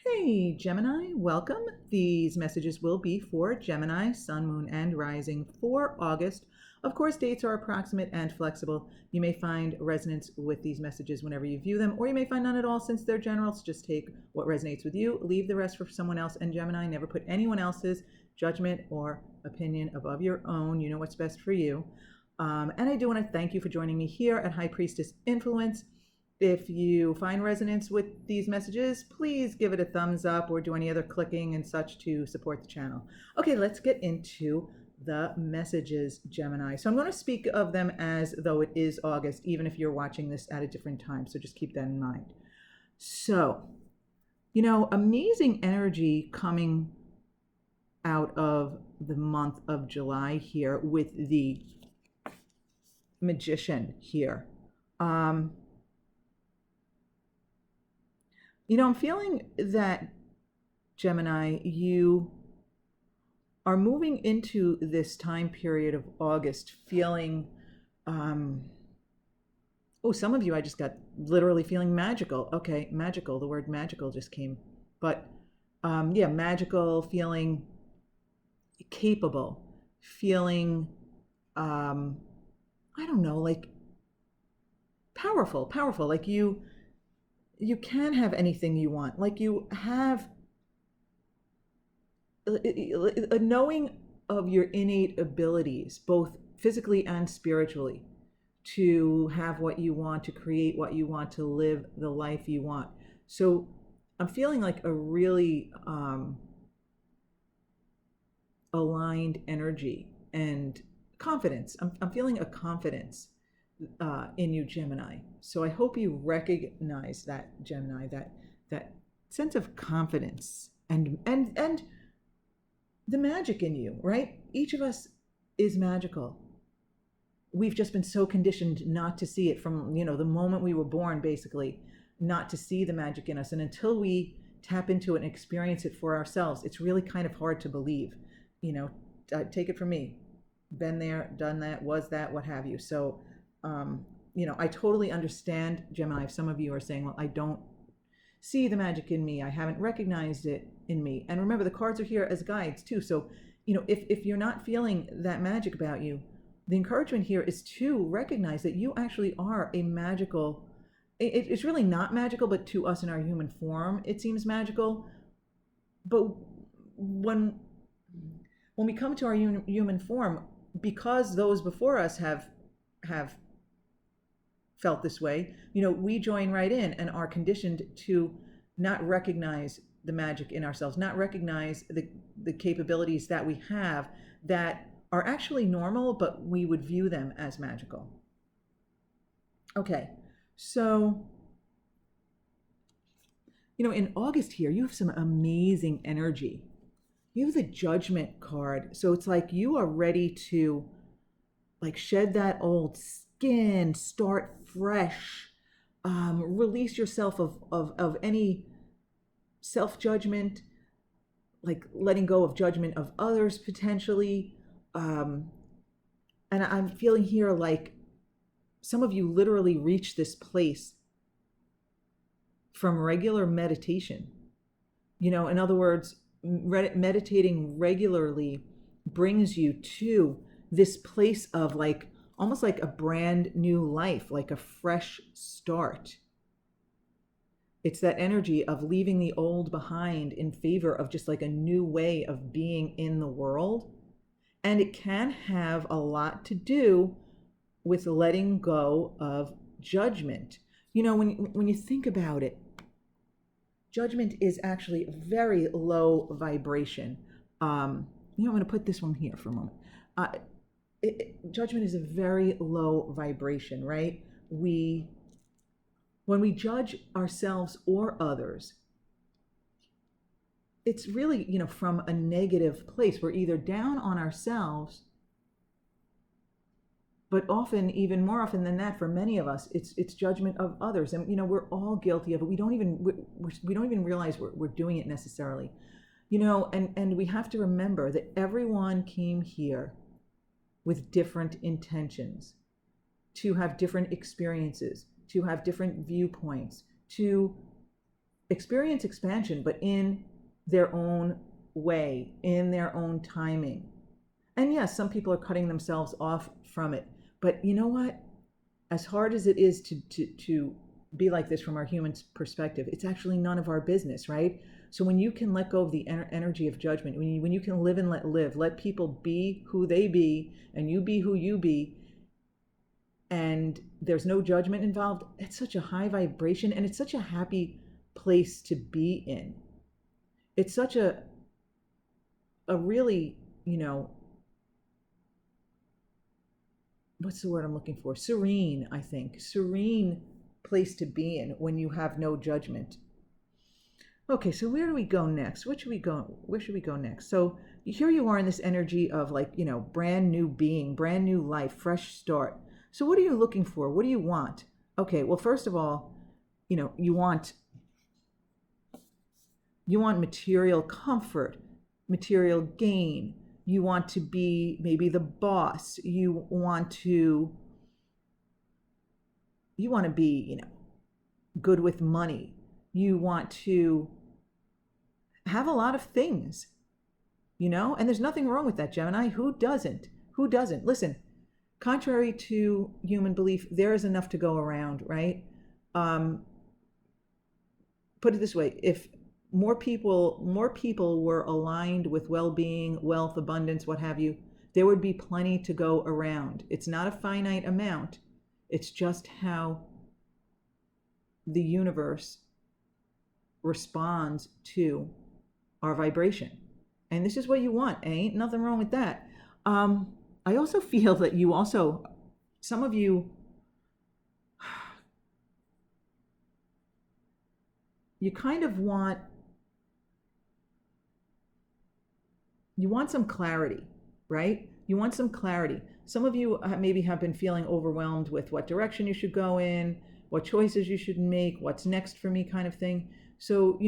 Hey Gemini, welcome. These messages will be for Gemini, Sun, Moon, and Rising for August. Of course, dates are approximate and flexible. You may find resonance with these messages whenever you view them, or you may find none at all since they're general. So just take what resonates with you, leave the rest for someone else. And Gemini, never put anyone else's judgment or opinion above your own. You know what's best for you. And I do want to thank you for joining me here at High Priestess Influence. If you find resonance with these messages, please give it a thumbs up or do any other clicking and such to support the channel. Okay, let's get into the messages, Gemini. So I'm going to speak of them as though it is August, even if you're watching this at a different time. So just keep that in mind. So, amazing energy coming out of the month of July here with the Magician here. I'm feeling that, Gemini, you are moving into this time period of August feeling, some of you, I just got literally feeling magical. Okay, magical, the word magical just came. But magical, feeling capable, feeling, I don't know, like powerful, like you can have anything you want. Like you have a knowing of your innate abilities, both physically and spiritually, to have what you want, to create what you want, to live the life you want. So I'm feeling like a really aligned energy and confidence. I'm feeling a confidence in you, Gemini. So I hope you recognize that, Gemini, that sense of confidence and the magic in you, right? Each of us is magical. We've just been so conditioned not to see it from, the moment we were born, basically, not to see the magic in us. And until we tap into it and experience it for ourselves, it's really kind of hard to believe. Take it from me. Been there, done that, was that, what have you. So I totally understand, Gemini, if some of you are saying, well, I don't see the magic in me. I haven't recognized it in me. And remember, the cards are here as guides too. So, if you're not feeling that magic about you, the encouragement here is to recognize that you actually are a magical, it's really not magical, but to us in our human form, it seems magical. But when we come to our human form, because those before us have felt this way, we join right in and are conditioned to not recognize the magic in ourselves, not recognize the capabilities that we have that are actually normal, but we would view them as magical. Okay, so, in August here, you have some amazing energy. You have the Judgment card. So it's like you are ready to shed that old skin, start fresh, release yourself of any self-judgment, like letting go of judgment of others potentially. And I'm feeling here like some of you literally reach this place from regular meditation. In other words, meditating regularly brings you to this place of almost like a brand new life, like a fresh start. It's that energy of leaving the old behind in favor of just like a new way of being in the world. And it can have a lot to do with letting go of judgment. When you think about it, judgment is actually a very low vibration. I'm going to put this one here for a moment. Judgment is a very low vibration, right? When we judge ourselves or others, it's really, from a negative place. We're either down on ourselves, but often, even more often than that, for many of us, it's judgment of others. And, we're all guilty of it. We don't even realize we're doing it necessarily, and we have to remember that everyone came here with different intentions, to have different experiences, to have different viewpoints, to experience expansion, but in their own way, in their own timing. And yes, some people are cutting themselves off from it. But you know what? As hard as it is to be like this from our human perspective, it's actually none of our business, right? So when you can let go of the energy of judgment, when you can live and let live, let people be who they be, and you be who you be, and there's no judgment involved, it's such a high vibration, and it's such a happy place to be in. It's such a really, what's the word I'm looking for? Serene, I think. Serene place to be in when you have no judgment. Okay, so where do we go next? Where should we go next? So here you are in this energy of brand new being, brand new life, fresh start. So what are you looking for? What do you want? Okay, well, first of all, you want material comfort, material gain. You want to be maybe the boss. You want to be, good with money. You want to have a lot of things, and there's nothing wrong with that, Gemini. Who doesn't? Listen, contrary to human belief, there is enough to go around, right? Put it this way: if more people were aligned with well-being, wealth, abundance, what have you, there would be plenty to go around. It's not a finite amount. It's just how the universe responds to our vibration. And this is what you want. Ain't nothing wrong with that. I also feel that some of you, you kind of want some clarity, right? You want some clarity. Some of you maybe have been feeling overwhelmed with what direction you should go in, what choices you should make, what's next for me kind of thing. So,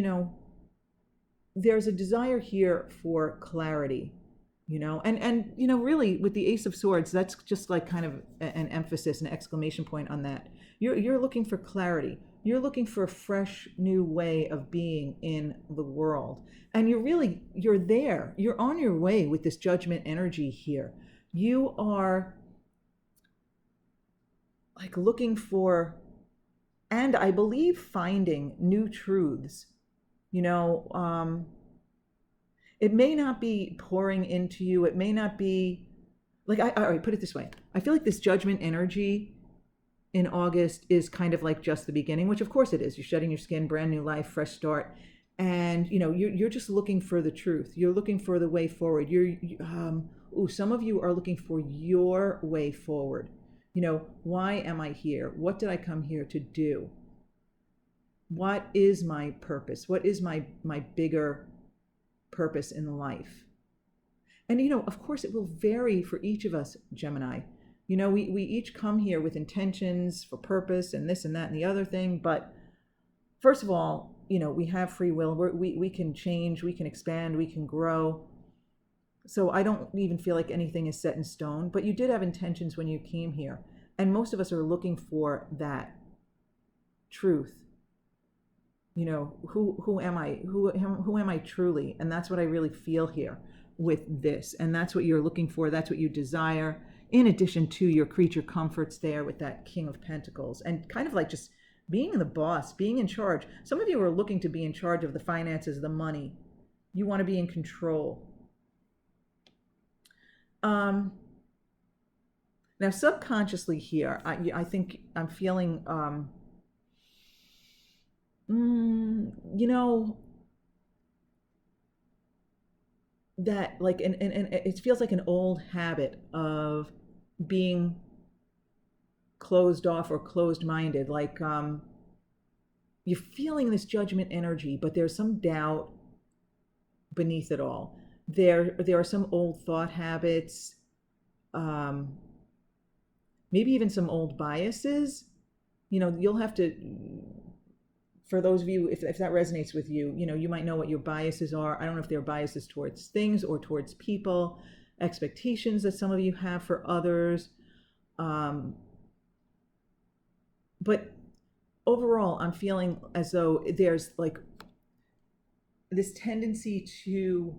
there's a desire here for clarity, and really with the Ace of Swords, that's just like kind of an emphasis, an exclamation point on that. You're looking for clarity. You're looking for a fresh new way of being in the world. And you're there. You're on your way with this judgment energy here. You are like looking for, and I believe finding new truths. It may not be pouring into you. It may not be like, all right, put it this way. I feel like this judgment energy in August is kind of like just the beginning, which of course it is. You're shedding your skin, brand new life, fresh start. And, you're just looking for the truth. You're looking for the way forward. Some of you are looking for your way forward. Why am I here? What did I come here to do? What is my purpose? What is my bigger purpose in life? And, of course it will vary for each of us, Gemini. We each come here with intentions for purpose and this and that and the other thing. But first of all, we have free will. We can change, we can expand, we can grow. So I don't even feel like anything is set in stone. But you did have intentions when you came here. And most of us are looking for that truth. Who am I? Who am I truly? And that's what I really feel here with this. And that's what you're looking for. That's what you desire. In addition to your creature comforts there with that King of Pentacles, and kind of like just being the boss, being in charge. Some of you are looking to be in charge of the finances, the money. You want to be in control. Now, subconsciously here, I think I'm feeling, that like, and it feels like an old habit of being closed off or closed-minded. Like, you're feeling this judgment energy, but there's some doubt beneath it all. There are some old thought habits, maybe even some old biases. You'll have to, for those of you, if that resonates with you, you might know what your biases are. I don't know if they're biases towards things or towards people, expectations that some of you have for others. But overall, I'm feeling as though there's like this tendency to,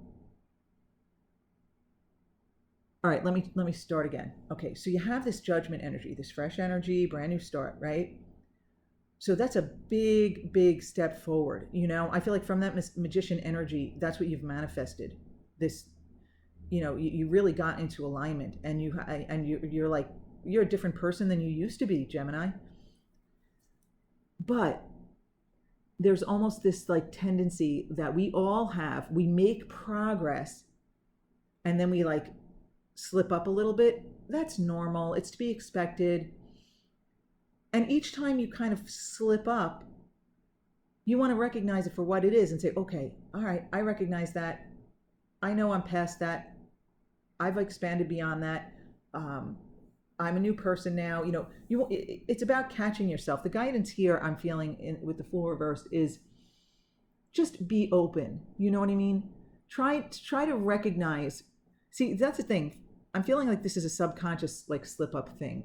all right, let me start again. Okay, so you have this judgment energy, this fresh energy, brand new start, right? So that's a big step forward. I feel like from that magician energy, that's what you've manifested. This, you really got into alignment, and you're like, you're a different person than you used to be, Gemini. But there's almost this like tendency that we all have. We make progress, and then we like slip up a little bit. That's normal. It's to be expected. And each time you kind of slip up, you want to recognize it for what it is and say, okay, all right, I recognize that. I know I'm past that. I've expanded beyond that. I'm a new person now. It's about catching yourself. The guidance here I'm feeling with the Fool reversed is just be open. You know what I mean? Try to recognize. See, that's the thing. I'm feeling like this is a subconscious like slip up thing.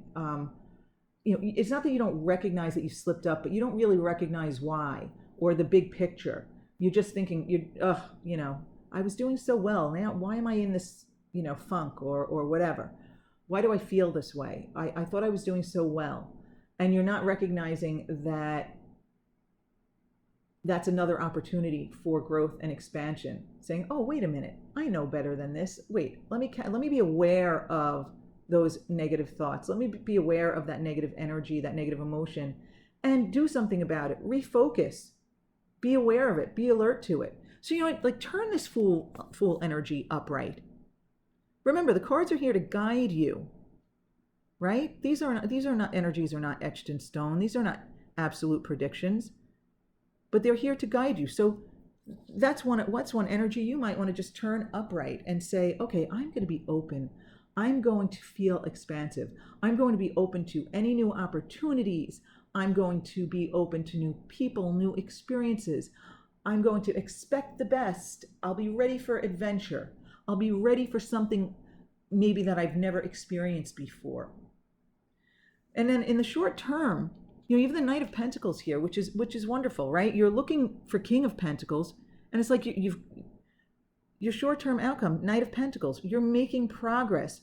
It's not that you don't recognize that you slipped up, but you don't really recognize why or the big picture. You're just thinking, I was doing so well. Now, why am I in this, funk or whatever? Why do I feel this way? I thought I was doing so well. And you're not recognizing that that's another opportunity for growth and expansion. Saying, oh, wait a minute, I know better than this. Wait, let me be aware of those negative thoughts. Let me be aware of that negative energy, that negative emotion, and do something about it. Refocus. Be aware of it. Be alert to it. So, like turn this fool energy upright. Remember, the cards are here to guide you, right? These are not energies are not etched in stone. These are not absolute predictions, but they're here to guide you. So that's one energy you might want to just turn upright and say, okay, I'm going to be open. I'm going to feel expansive. I'm going to be open to any new opportunities. I'm going to be open to new people, new experiences. I'm going to expect the best. I'll be ready for adventure. I'll be ready for something maybe that I've never experienced before. And then in the short term, you have the Knight of Pentacles here, which is wonderful, right? You're looking for King of Pentacles, and it's like your short-term outcome, Knight of Pentacles, you're making progress.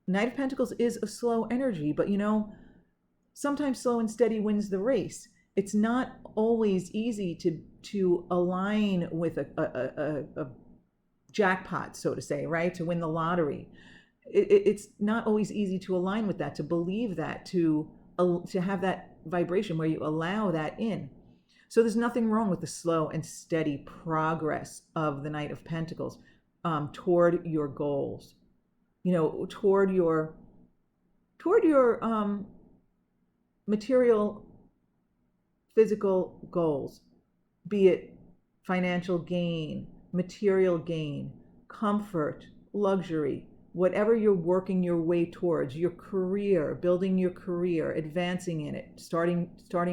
Knight of Pentacles is a slow energy, but sometimes slow and steady wins the race. It's not always easy to align with a jackpot, so to say, right? To win the lottery. It's not always easy to align with that, to believe that, to have that vibration where you allow that in. So there's nothing wrong with the slow and steady progress of the Knight of Pentacles toward your goals, toward your material, physical goals, be it financial gain, material gain, comfort, luxury, whatever you're working your way towards, your career, building your career, advancing in it, starting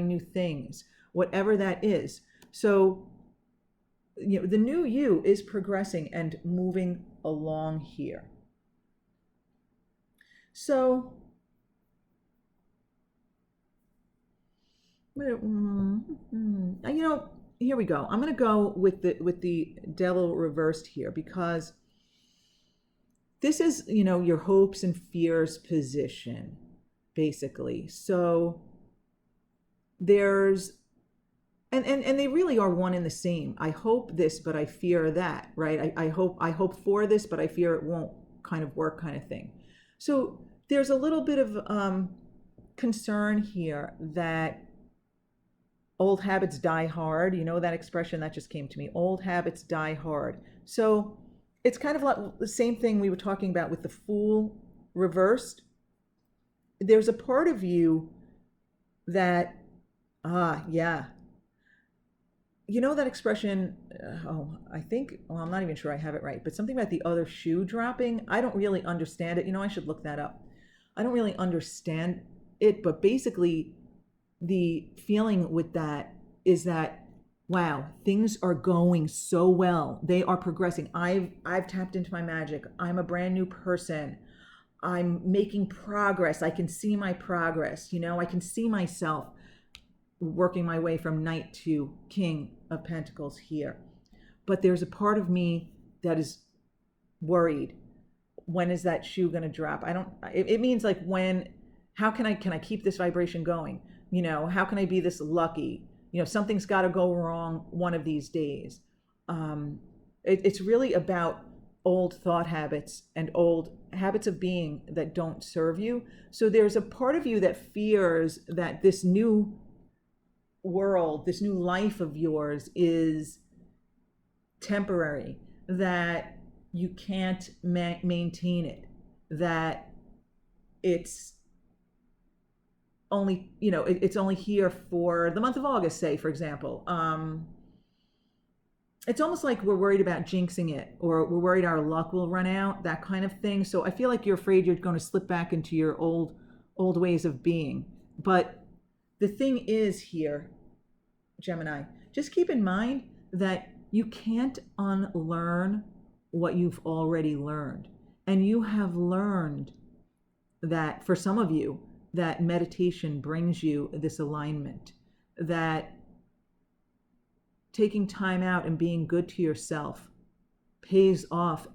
new things, whatever that is. So, the new you is progressing and moving along here. So, here we go. I'm going to go with the Devil reversed here, because this is, your hopes and fears position, basically. So there's, and they really are one and the same. I hope this, but I fear that, right? I hope for this, but I fear it won't kind of work, kind of thing. So there's a little bit of concern here that old habits die hard. That expression that just came to me. Old habits die hard. So it's kind of like the same thing we were talking about with the Fool reversed. There's a part of you that, yeah. That expression, I'm not even sure I have it right, but something about the other shoe dropping. I don't really understand it. I should look that up. I don't really understand it, but basically the feeling with that is that, wow, things are going so well. They are progressing. I've tapped into my magic. I'm a brand new person. I'm making progress. I can see my progress. I can see myself working my way from Knight to King of Pentacles here. but there's a part of me that is worried. When is that shoe going to drop? I don't, it means like when, how can I keep this vibration going? How can I be this lucky? Something's got to go wrong one of these days. It's really about old thought habits and old habits of being that don't serve you. So there's a part of you that fears that this new world, this new life of yours is temporary, that you can't maintain it, that it's only, it's only here for the month of August, say, for example. It's almost like we're worried about jinxing it, or we're worried our luck will run out, that kind of thing. So I feel like you're afraid you're going to slip back into your old ways of being. But the thing is here, Gemini, just keep in mind that you can't unlearn what you've already learned. And you have learned that, for some of you, that meditation brings you this alignment, that taking time out and being good to yourself pays off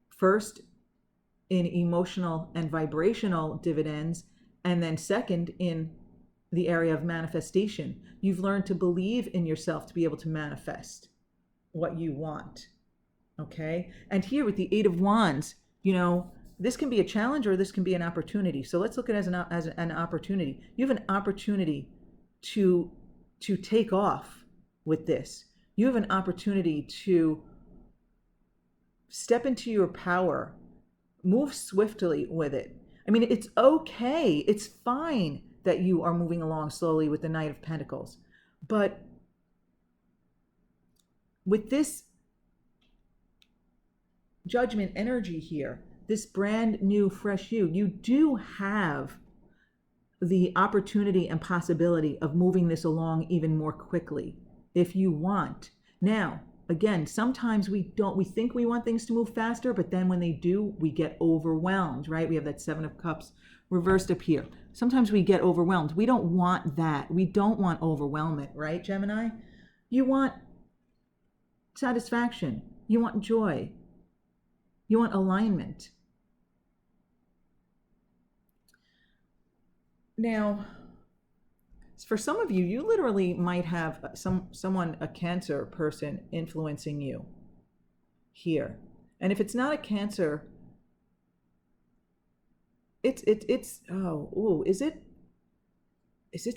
first in emotional and vibrational dividends, and then second in the area of manifestation. You've learned to believe in yourself to be able to manifest what you want. Okay? And here with the Eight of Wands, this can be a challenge or this can be an opportunity. So let's look at it as an opportunity. You have an opportunity to take off with this. You have an opportunity to step into your power, move swiftly with it. I mean, it's okay. It's fine that you are moving along slowly with the Knight of Pentacles. But with this Judgment energy here, this brand new, fresh you do have the opportunity and possibility of moving this along even more quickly if you want. Now, again, sometimes we think we want things to move faster, but then when they do, we get overwhelmed, right? We have that Seven of Cups reversed up here. Sometimes we get overwhelmed. We don't want that. We don't want overwhelmment, right, Gemini? You want satisfaction. You want joy. You want alignment. Now, for some of you, you literally might have someone, a Cancer person, influencing you here. And if it's not a Cancer, is it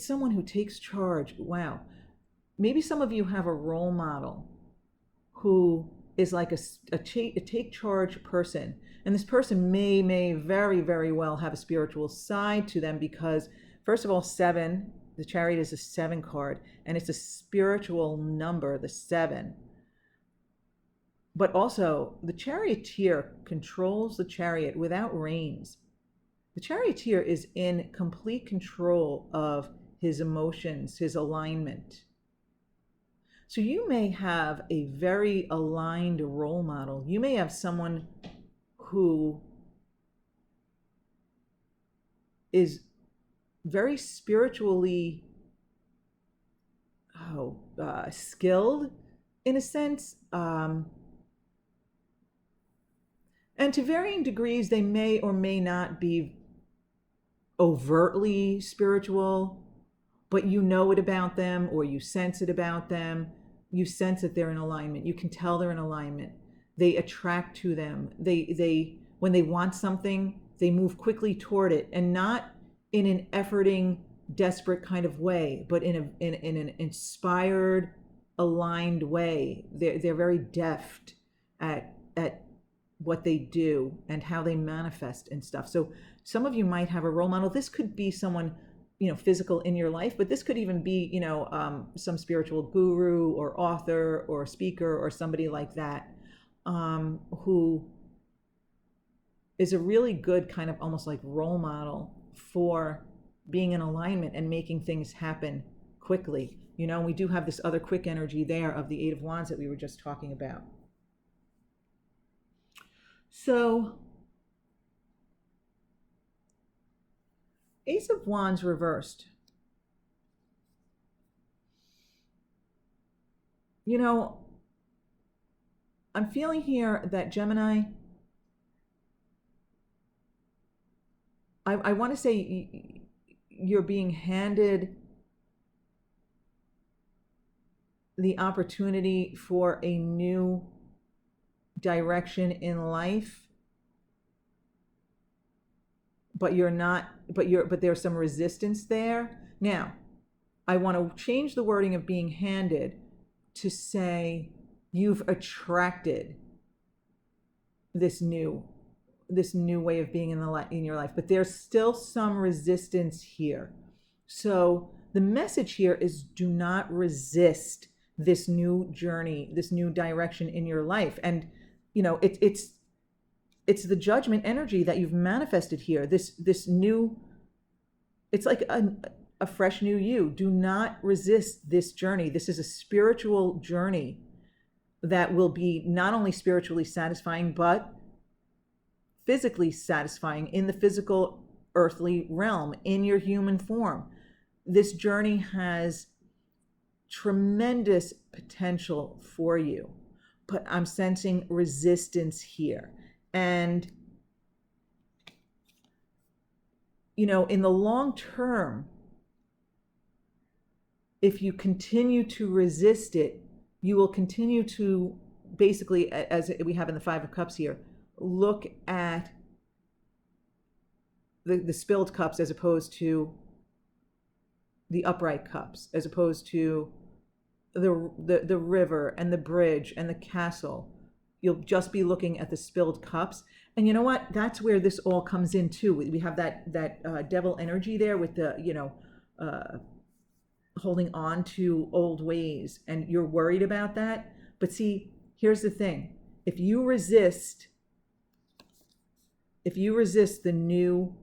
someone who takes charge? Wow. Maybe some of you have a role model who is like a take charge person. And this person may very, very well have a spiritual side to them because, first of all, 7, the Chariot is a 7 card, and it's a spiritual number, the 7. But also, the Charioteer controls the chariot without reins. The Charioteer is in complete control of his emotions, his alignment. So you may have a very aligned role model. You may have someone who is very spiritually skilled in a sense. And to varying degrees, they may or may not be overtly spiritual, but you know it about them, or you sense it about them. You sense that they're in alignment. You can tell they're in alignment. They attract to them. They when they want something, they move quickly toward it, and not in an efforting, desperate kind of way, but in an inspired, aligned way. They're very deft at what they do and how they manifest and stuff. So some of you might have a role model. This could be someone, physical in your life, but this could even be, some spiritual guru or author or speaker or somebody like that, who is a really good kind of almost like role model for being in alignment and making things happen quickly. We do have this other quick energy there of the Eight of Wands that we were just talking about. So, Ace of Wands reversed. I'm feeling here that Gemini, I want to say you're being handed the opportunity for a new direction in life, but there's some resistance there. Now, I want to change the wording of being handed to say you've attracted this new way of being in your life, but there's still some resistance here. So the message here is, do not resist this new journey, this new direction in your life. And it's the judgment energy that you've manifested here. This new, it's like a fresh new you. Do not resist this journey. This is a spiritual journey that will be not only spiritually satisfying, but physically satisfying in the physical earthly realm, in your human form. This journey has tremendous potential for you, but I'm sensing resistance here. And, in the long term, if you continue to resist it, you will continue to basically, as we have in the Five of Cups here, look at the spilled cups as opposed to the upright cups, as opposed to the river and the bridge and the castle. You'll just be looking at the spilled cups. And you know what? That's where this all comes in too. We have that devil energy there with the, holding on to old ways, and you're worried about that. But see, here's the thing. If you resist the new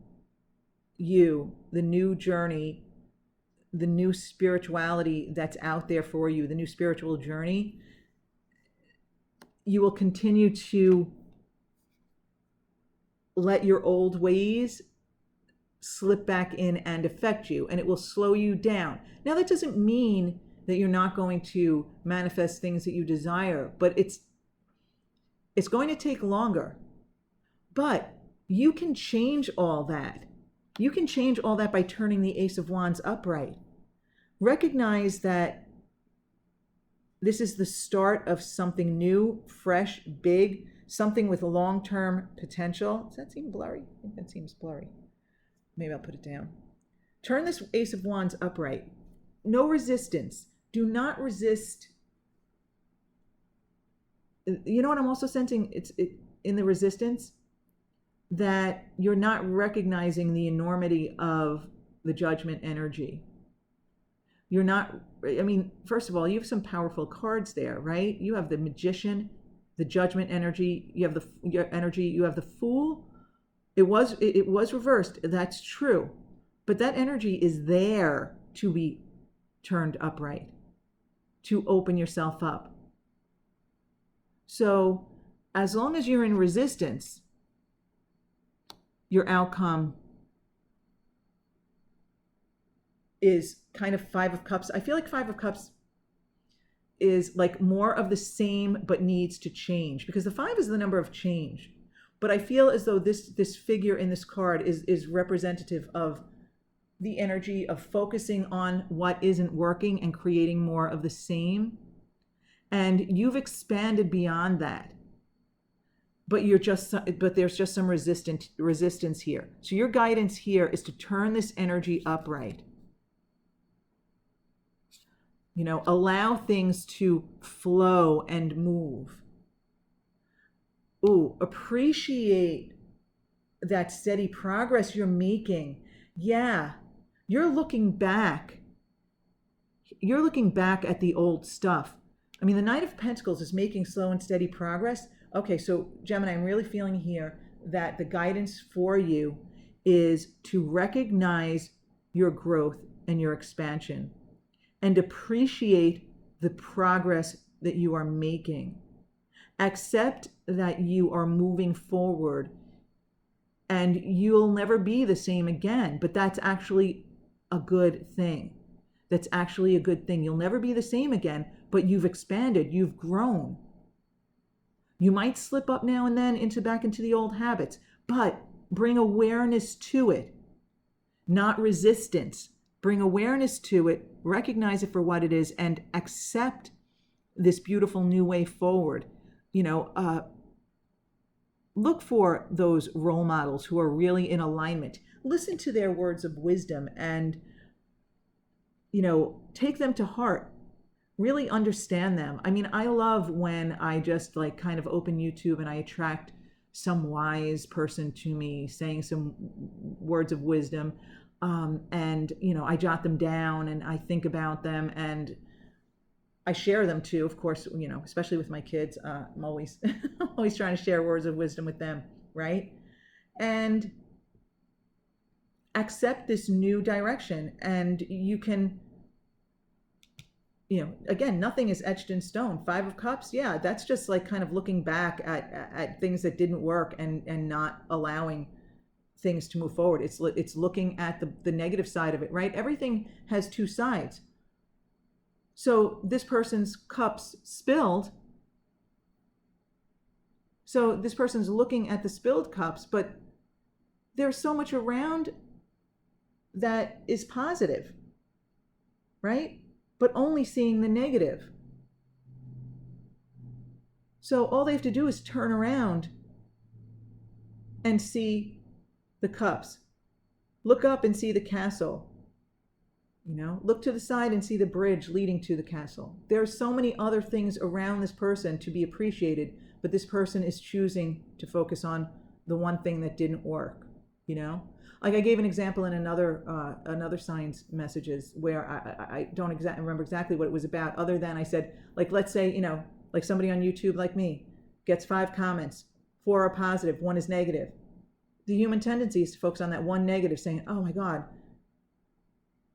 you, the new journey, the new spirituality that's out there for you, the new spiritual journey, you will continue to let your old ways slip back in and affect you, and it will slow you down. Now, that doesn't mean that you're not going to manifest things that you desire, but it's going to take longer. But you can change all that. You can change all that by turning the Ace of Wands upright. Recognize that this is the start of something new, fresh, big, something with long-term potential. Does that seem blurry? I think that seems blurry. Maybe I'll put it down. Turn this Ace of Wands upright. No resistance. Do not resist. You know what I'm also sensing? In the resistance, that you're not recognizing the enormity of the judgment energy. You're not, first of all, you have some powerful cards there, right? You have the Magician, the judgment energy, you have the Fool. It was reversed, that's true. But that energy is there to be turned upright, to open yourself up. So as long as you're in resistance, your outcome is kind of Five of Cups. I feel like Five of Cups is like more of the same but needs to change, because the 5 is the number of change. But I feel as though this figure in this card is representative of the energy of focusing on what isn't working and creating more of the same. And you've expanded beyond that. But there's just some resistance here. So your guidance here is to turn this energy upright. Allow things to flow and move. Appreciate that steady progress you're making. Yeah, you're looking back. You're looking back at the old stuff. The Knight of Pentacles is making slow and steady progress. Okay, so Gemini, I'm really feeling here that the guidance for you is to recognize your growth and your expansion and appreciate the progress that you are making. Accept that you are moving forward and you'll never be the same again, but that's actually a good thing. That's actually a good thing. You'll never be the same again, but you've expanded, you've grown. You might slip up now and then into back into the old habits, but bring awareness to it, not resistance. Bring awareness to it, recognize it for what it is, and accept this beautiful new way forward. Look for those role models who are really in alignment. Listen to their words of wisdom and, take them to heart. Really understand them. I mean, I love when I just like kind of open YouTube and I attract some wise person to me saying some words of wisdom. And, I jot them down and I think about them and I share them too, of course, especially with my kids. I'm always, always trying to share words of wisdom with them, right? And accept this new direction. And you can, again, nothing is etched in stone. 5 of Cups, yeah, that's just like kind of looking back at things that didn't work and not allowing things to move forward. It's looking at the negative side of it, right? Everything has 2 sides. So this person's cups spilled. So this person's looking at the spilled cups, but there's so much around that is positive, right? But only seeing the negative. So all they have to do is turn around and see the cups. Look up and see the castle. Look to the side and see the bridge leading to the castle. There are so many other things around this person to be appreciated, but this person is choosing to focus on the one thing that didn't work, Like I gave an example in another sign's messages where I don't remember exactly what it was about, other than I said, like, let's say, like somebody on YouTube like me gets 5 comments, 4 are positive, 1 is negative. The human tendency is to focus on that one negative, saying, oh my God,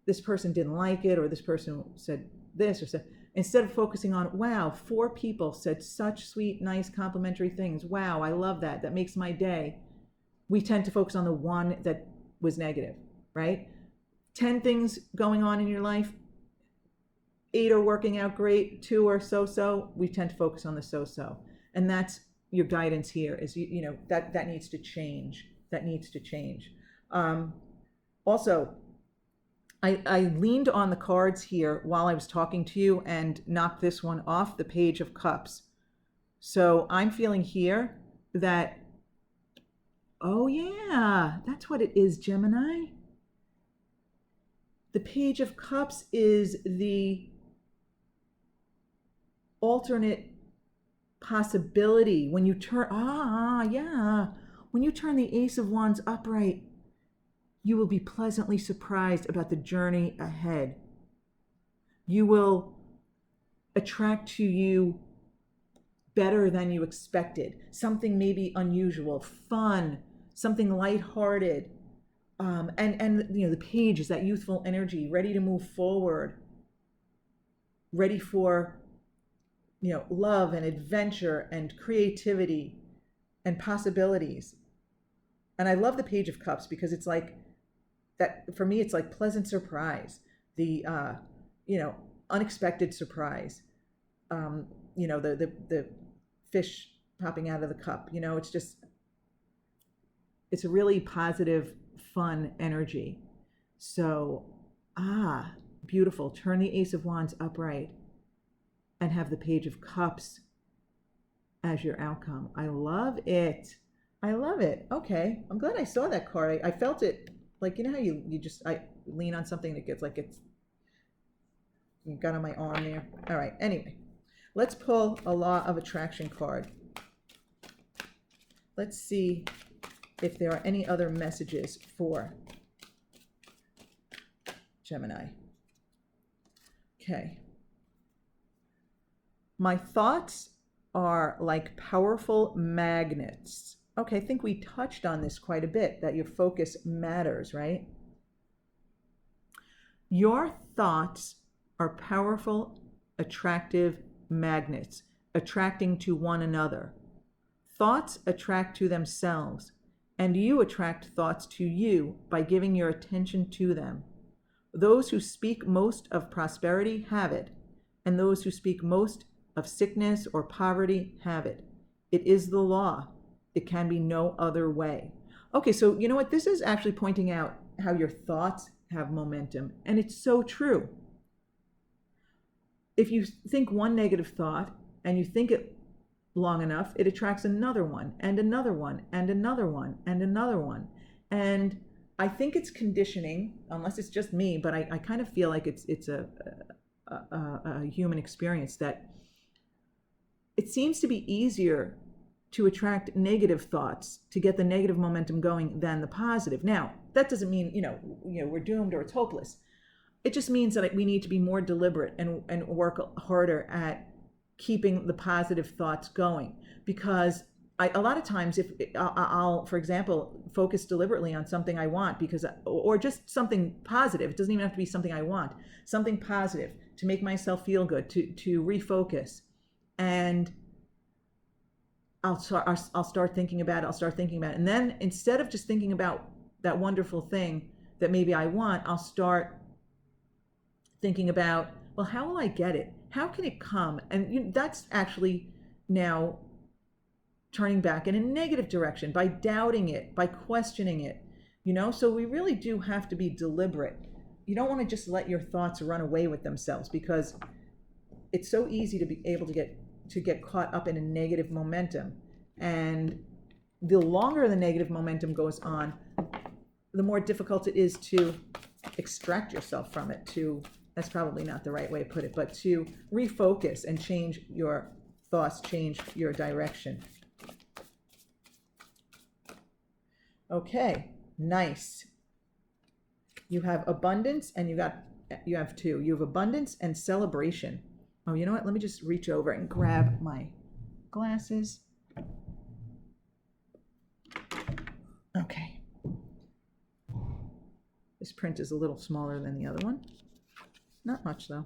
this person didn't like it, or this person said this, or said, instead of focusing on, wow, 4 people said such sweet, nice, complimentary things. Wow, I love that. That makes my day. We tend to focus on the one that was negative, right? 10 things going on in your life, 8 are working out great, 2 are so-so. We tend to focus on the so-so. And that's your guidance here is, that needs to change. That needs to change. Also, I leaned on the cards here while I was talking to you and knocked this one off, the Page of Cups. So I'm feeling here that, oh yeah, that's what it is, Gemini. The Page of Cups is the alternate possibility. When you turn, when you turn the Ace of Wands upright, you will be pleasantly surprised about the journey ahead. You will attract to you better than you expected. Something maybe unusual, fun, something lighthearted. And the Page is that youthful energy, ready to move forward, ready for love and adventure and creativity and possibilities. And I love the Page of Cups because it's like that, for me, it's like pleasant surprise, the unexpected surprise. The fish popping out of the cup. It's a really positive, fun energy. So, beautiful. Turn the Ace of Wands upright and have the Page of Cups as your outcome. I love it. I love it. Okay. I'm glad I saw that card. I felt it, like, how I lean on something that gets like you got on my arm there. All right. Anyway, let's pull a Law of Attraction card. Let's see if there are any other messages for Gemini. Okay. My thoughts are like powerful magnets. Okay, I think we touched on this quite a bit, that your focus matters, right? Your thoughts are powerful, attractive magnets, attracting to one another. Thoughts attract to themselves, and you attract thoughts to you by giving your attention to them. Those who speak most of prosperity have it, and those who speak most of sickness or poverty have it. It is the law. It can be no other way. Okay, so you know what? This is actually pointing out how your thoughts have momentum, and it's so true. If you think one negative thought and you think it long enough, it attracts another one and another one and another one and another one. And I think it's conditioning, unless it's just me, but I kind of feel like it's a human experience that it seems to be easier to attract negative thoughts to get the negative momentum going than the positive. Now, that doesn't mean, we're doomed or it's hopeless. It just means that we need to be more deliberate and work harder at keeping the positive thoughts going. Because a lot of times, if I'll, for example, focus deliberately on something I want, or just something positive. It doesn't even have to be something I want. Something positive to make myself feel good, to refocus, and I'll start thinking about it. And then instead of just thinking about that wonderful thing that maybe I want, I'll start thinking about, well, how will I get it? How can it come? And that's actually now turning back in a negative direction by doubting it, by questioning it. So we really do have to be deliberate. You don't want to just let your thoughts run away with themselves, because it's so easy to be able to get caught up in a negative momentum. And the longer the negative momentum goes on, the more difficult it is to extract yourself from it, that's probably not the right way to put it, but to refocus and change your thoughts, change your direction. Okay, nice. You have abundance, and you have two. You have abundance and celebration. Oh, you know what? Let me just reach over and grab my glasses. Okay. This print is a little smaller than the other one. Not much, though.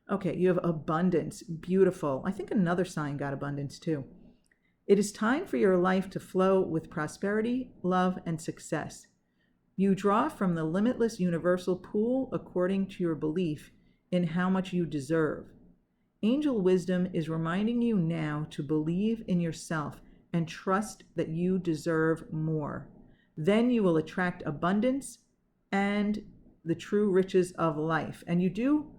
Okay, you have abundance. Beautiful. I think another sign got abundance, too. It is time for your life to flow with prosperity, love, and success. You draw from the limitless universal pool according to your belief in how much you deserve. Angel wisdom is reminding you now to believe in yourself and trust that you deserve more. Then you will attract abundance and the true riches of life. And you do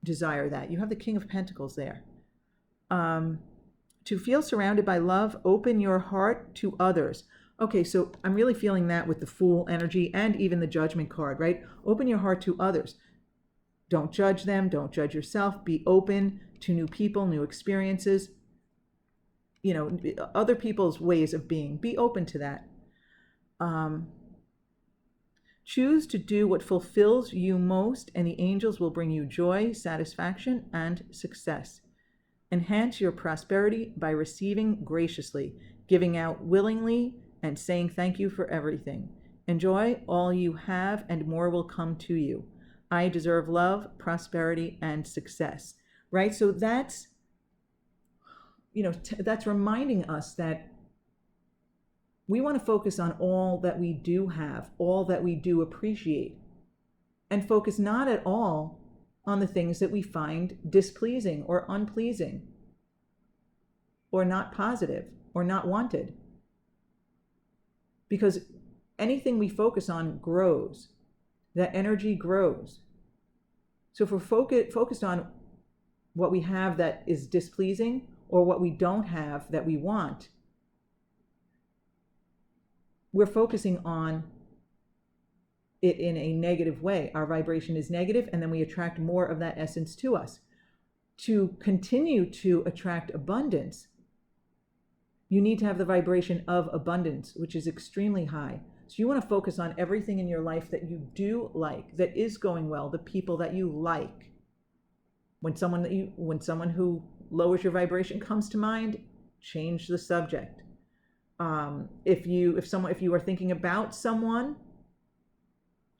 desire that. You have the King of Pentacles there. To feel surrounded by love, open your heart to others. Okay, so I'm really feeling that with the Fool energy and even the Judgment card, right? Open your heart to others. Don't judge them. Don't judge yourself. Be open to new people, new experiences, other people's ways of being. Be open to that. Choose to do what fulfills you most, and the angels will bring you joy, satisfaction, and success. Enhance your prosperity by receiving graciously, giving out willingly, and saying thank you for everything. Enjoy all you have, and more will come to you. I deserve love, prosperity, and success. Right? So that's, that's reminding us that we want to focus on all that we do have, all that we do appreciate, and focus not at all on the things that we find displeasing or unpleasing or not positive or not wanted. Because anything we focus on grows. That energy grows. So if we're focused on what we have that is displeasing or what we don't have that we want, we're focusing on it in a negative way. Our vibration is negative, and then we attract more of that essence to us. To continue to attract abundance, you need to have the vibration of abundance, which is extremely high. So you want to focus on everything in your life that you do like, that is going well, the people that you like. When someone who lowers your vibration comes to mind, change the subject. If you are thinking about someone,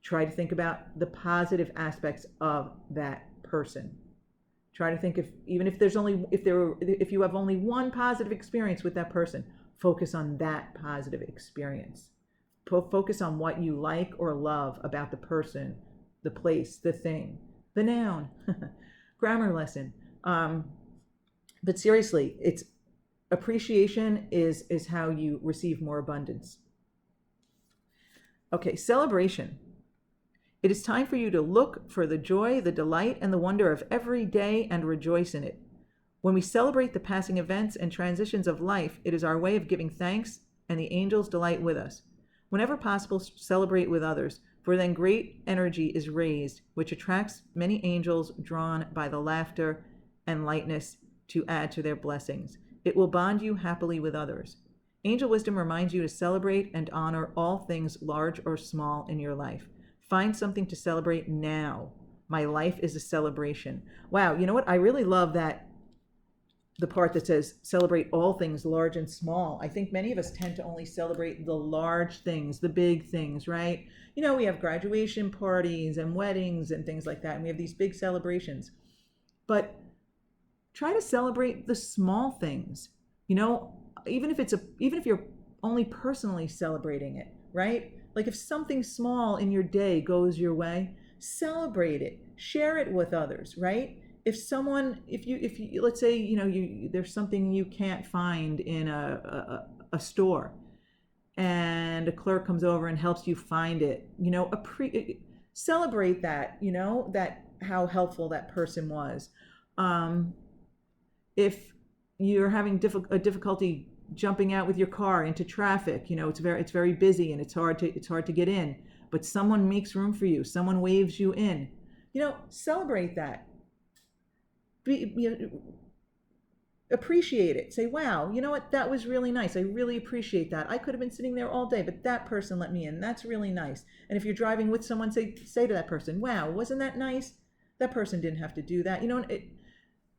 try to think about the positive aspects of that person. Try to think if you have only one positive experience with that person, focus on that positive experience. Focus on what you like or love about the person, the place, the thing, the noun. Grammar lesson. But seriously, Appreciation is how you receive more abundance. Okay, celebration. It is time for you to look for the joy, the delight, and the wonder of every day and rejoice in it. When we celebrate the passing events and transitions of life, it is our way of giving thanks, and the angels delight with us. Whenever possible, celebrate with others, for then great energy is raised, which attracts many angels drawn by the laughter and lightness to add to their blessings. It will bond you happily with others. Angel wisdom reminds you to celebrate and honor all things large or small in your life. Find something to celebrate now. My life is a celebration. Wow, you know what? I really love that, the part that says celebrate all things large and small. I think many of us tend to only celebrate the large things, the big things, right? You know, we have graduation parties and weddings and things like that, and we have these big celebrations. But try to celebrate the small things. You know, even if you're only personally celebrating it, right? Like if something small in your day goes your way, celebrate it, share it with others, right? If you let's say, there's something you can't find in a store, and a clerk comes over and helps you find it, celebrate that, that how helpful that person was. If you're having a difficulty jumping out with your car into traffic, it's very busy and it's hard to get in, but someone makes room for you, someone waves you in, celebrate that. Appreciate it. Say, wow, you know what, that was really nice, I really appreciate that. I could have been sitting there all day, but that person let me in. That's really nice. And if you're driving with someone, say to that person, wow, wasn't that nice? That person didn't have to do that.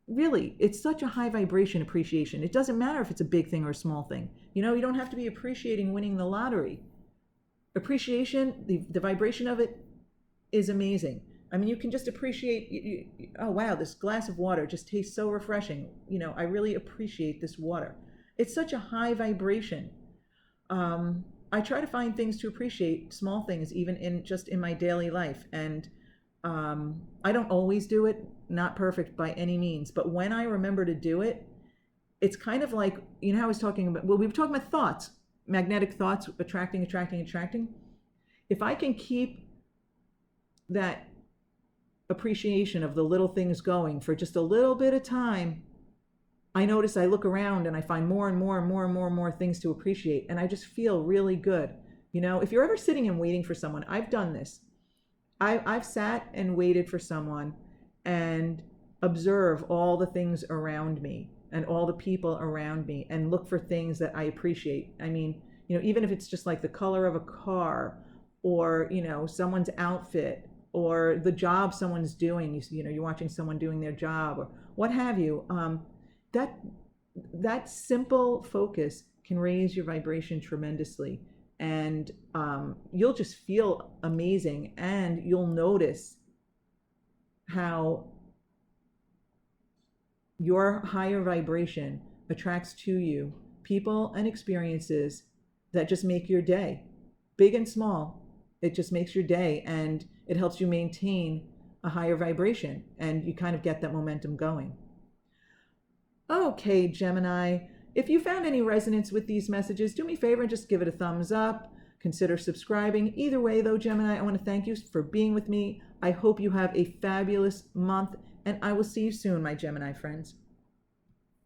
Really, it's such a high vibration appreciation. It doesn't matter if it's a big thing or a small thing. You don't have to be appreciating winning the lottery. Appreciation, the vibration of it is amazing. I mean, you can just appreciate, oh wow, this glass of water just tastes so refreshing. I really appreciate this water. It's such a high vibration. I try to find things to appreciate, small things, even in my daily life. And I don't always do it, not perfect by any means, but when I remember to do it, it's kind of like, how I was talking about, well, we were talking about thoughts, magnetic thoughts, attracting. If I can keep that appreciation of the little things going for just a little bit of time, I notice I look around and I find more and more things to appreciate, and I just feel really good. If you're ever sitting and waiting for someone, I've done this. I've sat and waited for someone and observe all the things around me and all the people around me and look for things that I appreciate. I mean, even if it's just like the color of a car, or, someone's outfit, or the job someone's doing, you're watching someone doing their job or what have you. That simple focus can raise your vibration tremendously. And you'll just feel amazing, and you'll notice how your higher vibration attracts to you people and experiences that just make your day, big and small. It just makes your day, and it helps you maintain a higher vibration, and you kind of get that momentum going. Okay, Gemini, if you found any resonance with these messages, do me a favor and just give it a thumbs up. Consider subscribing. Either way, though, Gemini, I want to thank you for being with me. I hope you have a fabulous month, and I will see you soon, my Gemini friends.